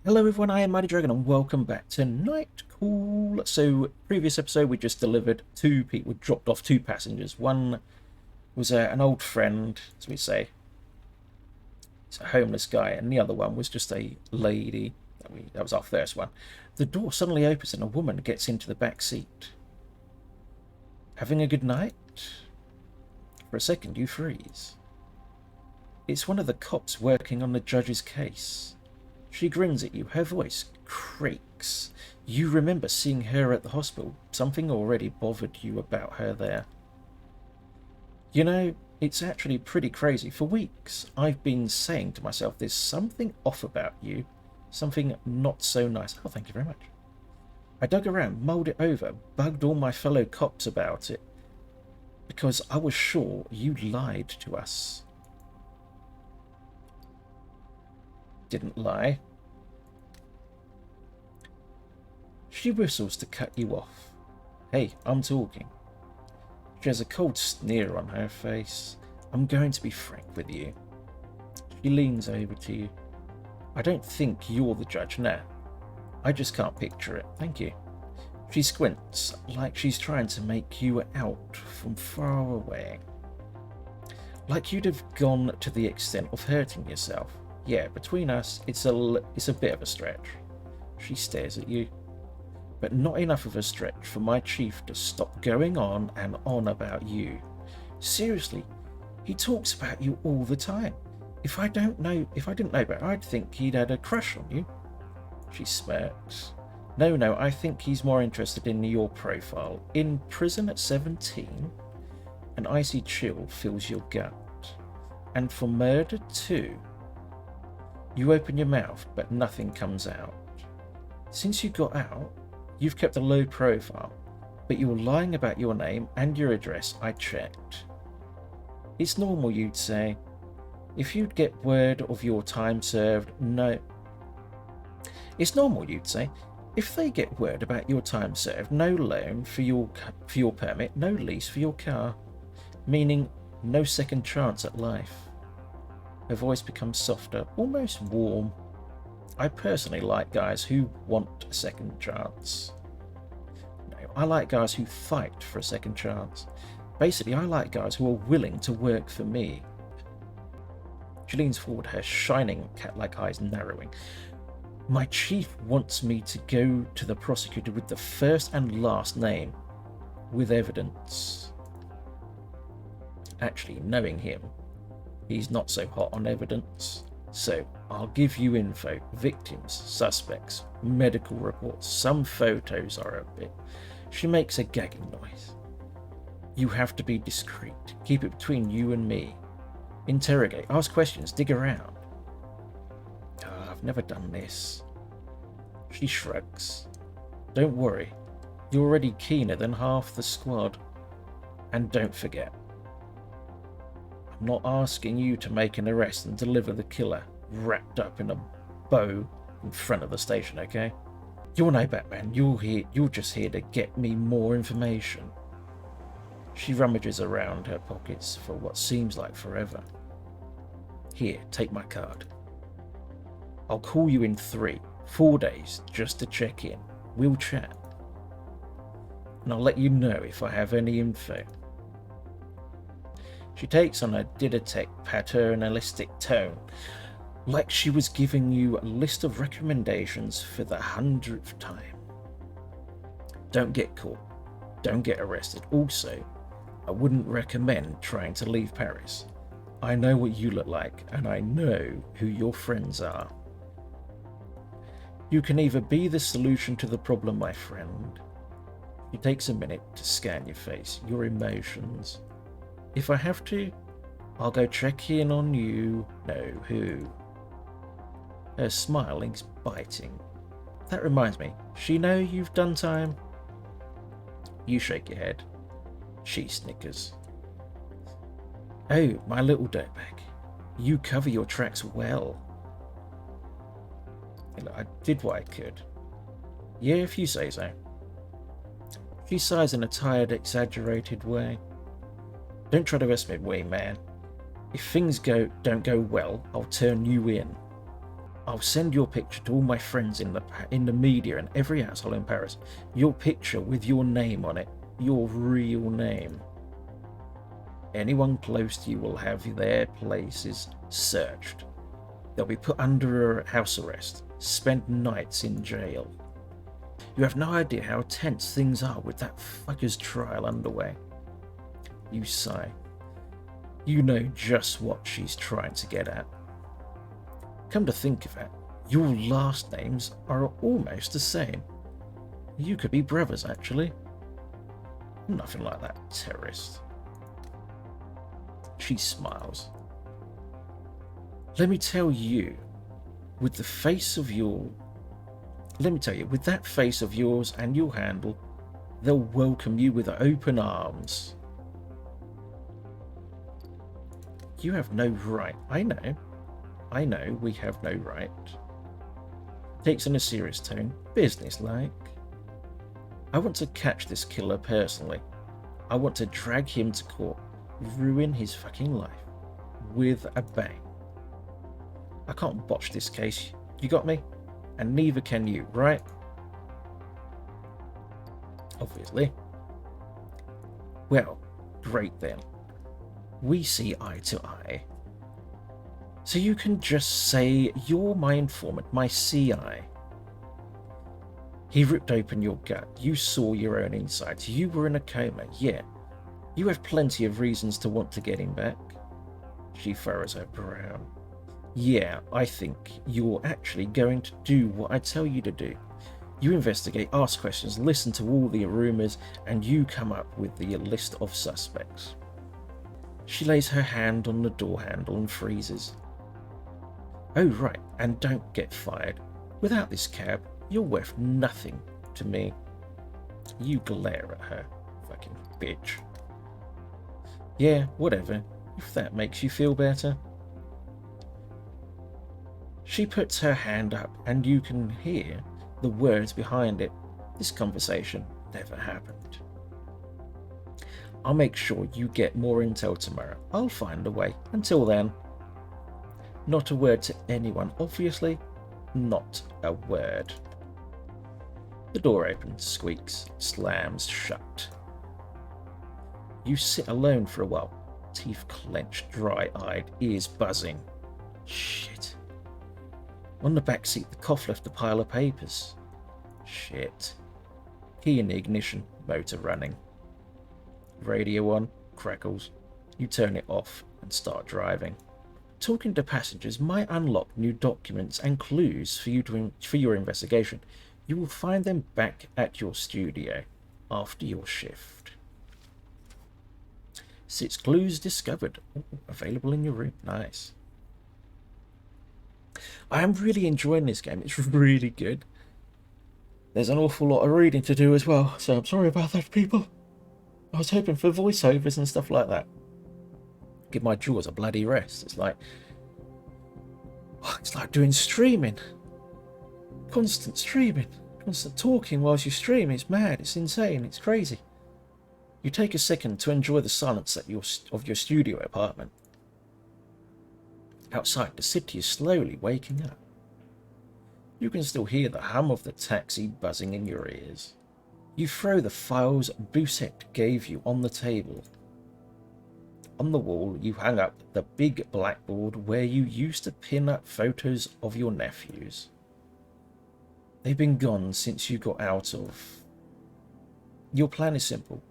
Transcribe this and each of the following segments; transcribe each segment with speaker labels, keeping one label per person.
Speaker 1: Hello everyone, I am Mighty Dragon and welcome back to Night Call. So, previous episode we just delivered two people, dropped off two passengers. One was an old friend, as we say, it's a homeless guy, and the other one was just a lady. That was our first one. The door suddenly opens and a woman gets into the back seat. Having a good night? For a second you freeze. It's one of the cops working on the judge's case. She grins at you. Her voice creaks. You remember seeing her at the hospital. Something already bothered you about her there. You know, it's actually pretty crazy. For weeks, I've been saying to myself, there's something off about you. Something not so nice. Oh, thank you very much. I dug around, mulled it over, bugged all my fellow cops about it. Because I was sure you lied to us. Didn't lie. She whistles to cut you off. Hey, I'm talking. She has a cold sneer on her face. I'm going to be frank with you. She leans over to you. I don't think you're the judge now. I just can't picture it. Thank you. She squints, like she's trying to make you out from far away. Like you'd have gone to the extent of hurting yourself. Yeah, between us, it's a bit of a stretch. She stares at you. But not enough of a stretch for my chief to stop going on and on about you. Seriously, he talks about you all the time. If I didn't know about it, I'd think he'd had a crush on you. She smirks. No, I think he's more interested in your profile. In prison at 17, an icy chill fills your gut. And for murder too. You open your mouth, but nothing comes out. Since you got out, you've kept a low profile, but you're lying about your name and your address. I checked. It's normal, you'd say. If you'd get word of your time served, no. It's normal, you'd say. If they get word about your time served, no loan for your permit, no lease for your car, meaning no second chance at life. Her voice becomes softer, almost warm. I personally like guys who want a second chance. No, I like guys who fight for a second chance. Basically, I like guys who are willing to work for me. She leans forward, her shining cat-like eyes narrowing. My chief wants me to go to the prosecutor with the first and last name, with evidence. Actually, knowing him, he's not so hot on evidence. So, I'll give you info, victims, suspects, medical reports, some photos are a bit. She makes a gagging noise. You have to be discreet. Keep it between you and me. Interrogate, ask questions, dig around. I've never done this. She shrugs. Don't worry. You're already keener than half the squad. And don't forget, I'm not asking you to make an arrest and deliver the killer wrapped up in a bow in front of the station, okay? You're no Batman. You're just here to get me more information. She rummages around her pockets for what seems like forever. Here, take my card. I'll call you in 4 days just to check in. We'll chat. And I'll let you know if I have any info. She takes on a didactic, paternalistic tone, like she was giving you a list of recommendations for the 100th time. Don't get caught. Don't get arrested. Also, I wouldn't recommend trying to leave Paris. I know what you look like, and I know who your friends are. You can either be the solution to the problem, my friend. It takes a minute to scan your face, your emotions. If I have to, I'll go check in on you. Know who. Her smiling's biting. That reminds me, she know you've done time? You shake your head. She snickers. Oh, my little dirtbag. You cover your tracks well. I did what I could. Yeah, if you say so. She sighs in a tired, exaggerated way. Don't try to estimate me, man. If things don't go well, I'll turn you in. I'll send your picture to all my friends in the media and every asshole in Paris. Your picture with your name on it, your real name. Anyone close to you will have their places searched. They'll be put under house arrest, spend nights in jail. You have no idea how tense things are with that fucker's trial underway. You sigh. You know just what she's trying to get at. Come to think of it, your last names are almost the same. You could be brothers, actually. Nothing like that, terrorist. She smiles. Let me tell you, with that face of yours and your handle, they'll welcome you with open arms. You have no right. I know we have no right. Takes on a serious tone, business-like. I want to catch this killer personally. I want to drag him to court, ruin his fucking life, with a bang. I can't botch this case, you got me? And neither can you, right? Obviously. Well, great then. We see eye to eye. So you can just say you're my informant, my CI. He ripped open your gut. You saw your own insides. You were in a coma. Yeah. You have plenty of reasons to want to get him back. She furrows her brow. Yeah, I think you're actually going to do what I tell you to do. You investigate, ask questions, listen to all the rumours, and you come up with the list of suspects. She lays her hand on the door handle and freezes. Oh right, and don't get fired. Without this cab, you're worth nothing to me. You glare at her, fucking bitch. Yeah, whatever, if that makes you feel better. She puts her hand up and you can hear the words behind it. This conversation never happened. I'll make sure you get more intel tomorrow. I'll find a way. Until then, not a word to anyone, obviously. Not a word. The door opens, squeaks, slams shut. You sit alone for a while, teeth clenched, dry-eyed, ears buzzing. Shit. On the back seat, the cough left a pile of papers. Shit. Key in the ignition, motor running. Radio on, crackles. You turn it off and start driving. Talking to passengers might unlock new documents and clues for your investigation. You will find them back at your studio after your shift. 6 clues discovered. Ooh, available in your room. Nice. I am really enjoying this game. It's really good. There's an awful lot of reading to do as well, so I'm sorry about that, people. I was hoping for voiceovers and stuff like that. Give my jaws a bloody rest. It's like doing streaming. Constant streaming. Constant talking whilst you stream. It's mad. It's insane. It's crazy. You take a second to enjoy the silence of your studio apartment. Outside, the city is slowly waking up. You can still hear the hum of the taxi buzzing in your ears. You throw the files Bousset gave you on the table. On the wall, you hang up the big blackboard where you used to pin up photos of your nephews. They've been gone since you got out of. Your plan is simple.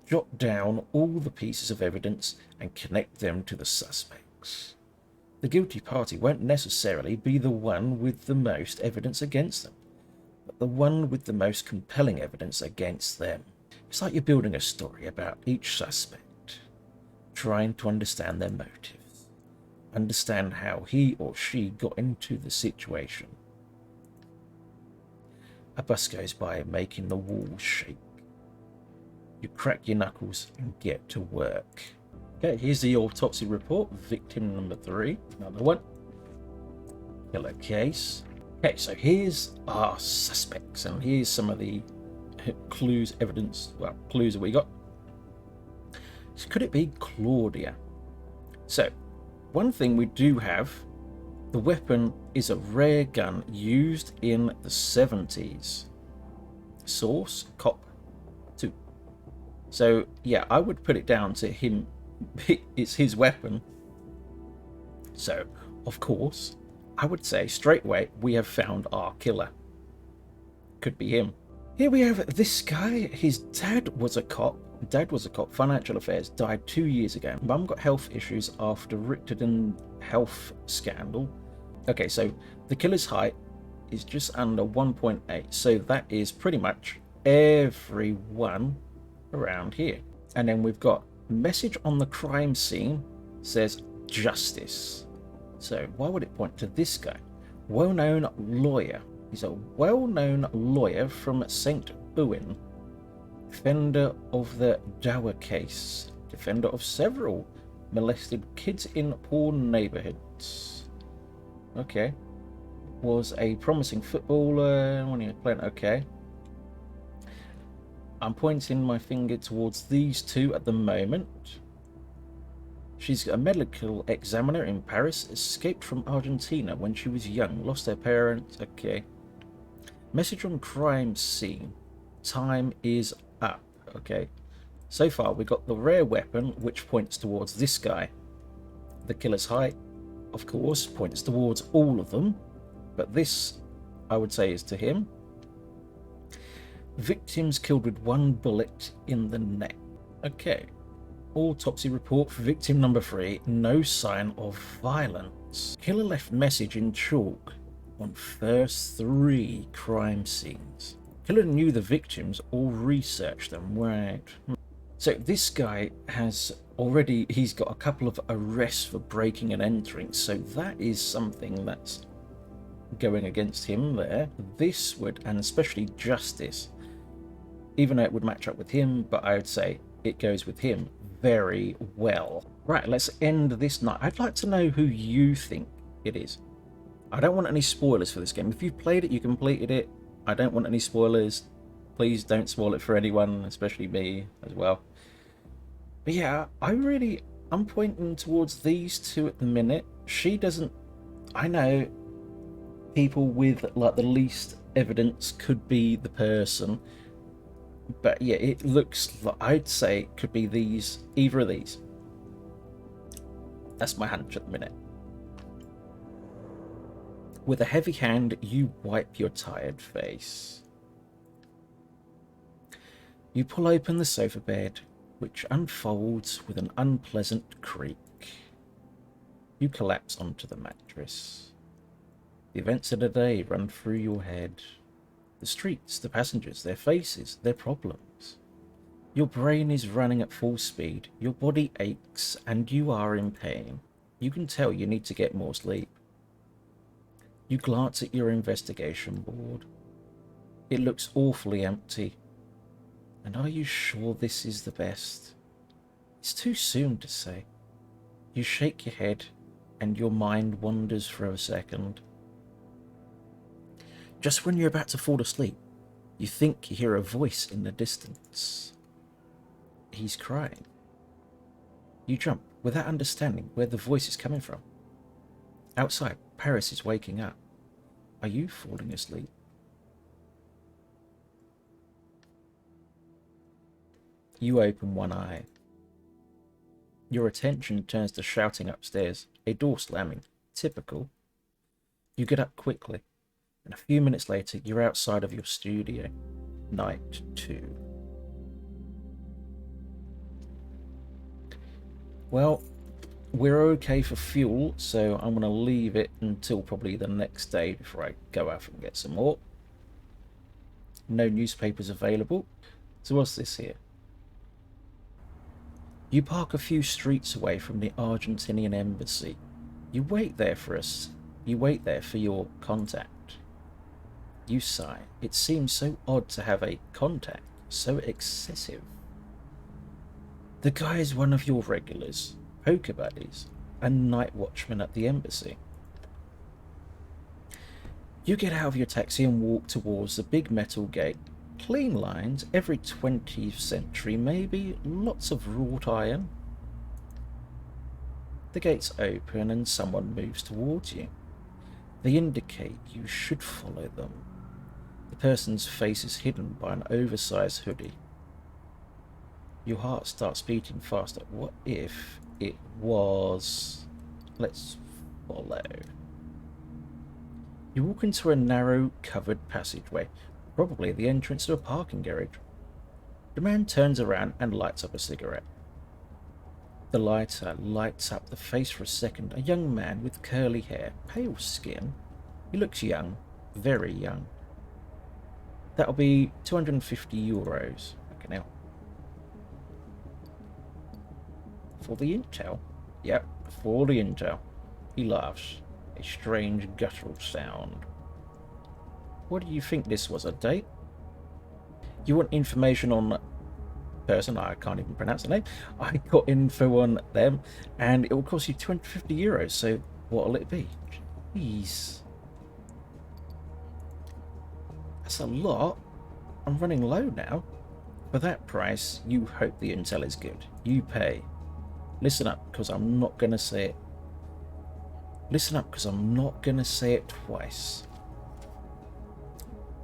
Speaker 1: Jot down all the pieces of evidence and connect them to the suspects. The guilty party won't necessarily be the one with the most evidence against them, but the one with the most compelling evidence against them. It's like you're building a story about each suspect, trying to understand their motives, understand how he or she got into the situation. A bus goes by, making the walls shake. You crack your knuckles and get to work. Okay, here's the autopsy report. Victim number 3. Another one. Killer case. Okay, so here's our suspects, and here's some of the clues, evidence, well, clues that we got. So could it be Claudia? So, one thing we do have The weapon is a rare gun used in the 70s. Source, cop 2. So, yeah, I would put it down to him. It's his weapon. So, of course, I would say straight away, we have found our killer. Could be him. Here we have this guy. His dad was a cop. Financial affairs, died 2 years ago. Mum got health issues after Richardson health scandal. Okay, so the killer's height is just under 1.8. So that is pretty much everyone around here. And then we've got message on the crime scene says justice. So why would it point to this guy? Well-known lawyer. He's a well-known lawyer from St. Ouen. Defender of the Dower case. Defender of several molested kids in poor neighborhoods. Okay. Was a promising footballer when he was playing. Okay. I'm pointing my finger towards these two at the moment. She's a medical examiner in Paris, escaped from Argentina when she was young, lost her parents. Okay. Message on crime scene. Time is up. Okay. So far, we got the rare weapon, which points towards this guy. The killer's height, of course, points towards all of them. But this, I would say, is to him. Victims killed with 1 bullet in the neck. Okay. Autopsy report for victim number 3. No sign of violence. Killer left message in chalk on first 3 crime scenes. Killer knew the victims or researched them. Right. So this guy has already, he's got a couple of arrests for breaking and entering. So that is something that's going against him there. This would, and especially justice, even though it would match up with him, but I would say it goes with him very well. Right, let's end this night. I'd like to know who you think it is. I don't want any spoilers for this game. If you've played it, you completed it. I don't want any spoilers. Please don't spoil it for anyone, especially me as well. But yeah, I'm pointing towards these two at the minute. She doesn't, I know people with like the least evidence could be the person. But yeah, it looks like, I'd say it could be these, either of these. That's my hunch at the minute. With a heavy hand, you wipe your tired face. You pull open the sofa bed, which unfolds with an unpleasant creak. You collapse onto the mattress. The events of the day run through your head. The streets, the passengers, their faces, their problems. Your brain is running at full speed, your body aches, and you are in pain. You can tell you need to get more sleep. You glance at your investigation board. It looks awfully empty. And are you sure this is the best? It's too soon to say. You shake your head, and your mind wanders for a second. Just when you're about to fall asleep, you think you hear a voice in the distance. He's crying. You jump without understanding where the voice is coming from. Outside, Paris is waking up. Are you falling asleep? You open one eye. Your attention turns to shouting upstairs, a door slamming. Typical. You get up quickly. And a few minutes later, you're outside of your studio. Night 2. Well, we're okay for fuel, so I'm going to leave it until probably the next day before I go out and get some more. No newspapers available. So what's this here? You park a few streets away from the Argentinian embassy. You wait there for us. You wait there for your contact. You sigh. It seems so odd to have a contact, so excessive. The guy is one of your regulars, poker buddies, and night watchman at the embassy. You get out of your taxi and walk towards the big metal gate. Clean lines, every 20th century maybe, lots of wrought iron. The gates open and someone moves towards you. They indicate you should follow them. The person's face is hidden by an oversized hoodie. Your heart starts beating faster. What if it was... Let's follow. You walk into a narrow, covered passageway, probably the entrance to a parking garage. The man turns around and lights up a cigarette. The lighter lights up the face for a second. A young man with curly hair, pale skin. He looks young, very young. That'll be 250 euros. Fucking hell. For the intel? Yep, for the intel. He laughs. A strange guttural sound. What do you think this was, a date? You want information on person, I can't even pronounce the name. I got info on them, and it will cost you 250 euros, so what'll it be? Jeez. That's a lot. I'm running low now. For that price, you hope the intel is good. You pay. Listen up, because I'm not going to say it. Listen up, because I'm not going to say it twice.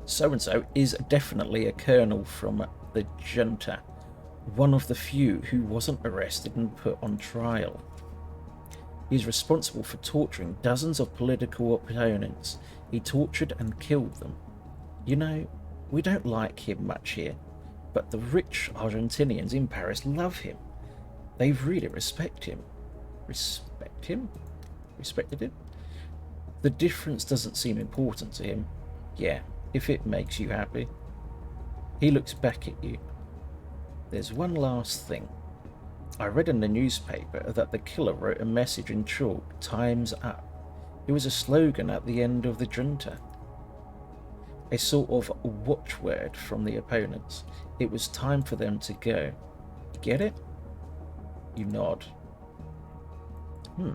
Speaker 1: So-and-so is definitely a colonel from the junta. One of the few who wasn't arrested and put on trial. He's responsible for torturing dozens of political opponents. He tortured and killed them. You know, we don't like him much here, but the rich Argentinians in Paris love him. They really respect him. Respect him? Respected him? The difference doesn't seem important to him. Yeah, if it makes you happy. He looks back at you. There's one last thing. I read in the newspaper that the killer wrote a message in chalk, "Time's up." It was a slogan at the end of the junta. A sort of watchword from the opponents. It was time for them to go. Get it? You nod. A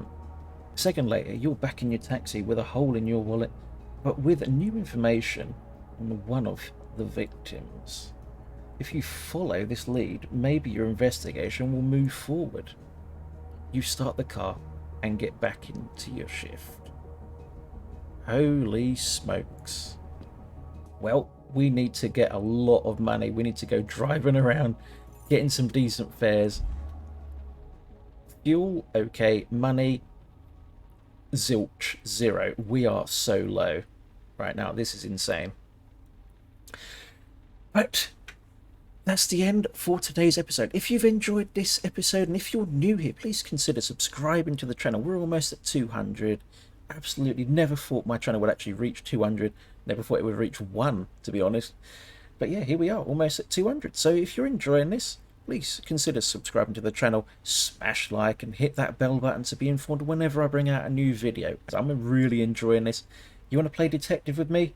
Speaker 1: second later, you're back in your taxi with a hole in your wallet, but with new information on one of the victims. If you follow this lead, maybe your investigation will move forward. You start the car and get back into your shift. Holy smokes. Well, we need to get a lot of money. We need to go driving around, getting some decent fares. Fuel, okay. Money, zilch, zero. We are so low right now. This is insane. But that's the end for today's episode. If you've enjoyed this episode, and if you're new here, please consider subscribing to the channel. We're almost at 200. Absolutely never thought my channel would actually reach 200. Never thought it would reach 1, to be honest. But yeah, here we are, almost at 200. So if you're enjoying this, please consider subscribing to the channel, smash like, and hit that bell button to be informed whenever I bring out a new video. I'm really enjoying this. You want to play detective with me?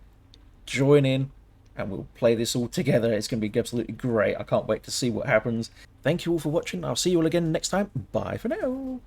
Speaker 1: Join in, and we'll play this all together. It's going to be absolutely great. I can't wait to see what happens. Thank you all for watching. I'll see you all again next time. Bye for now.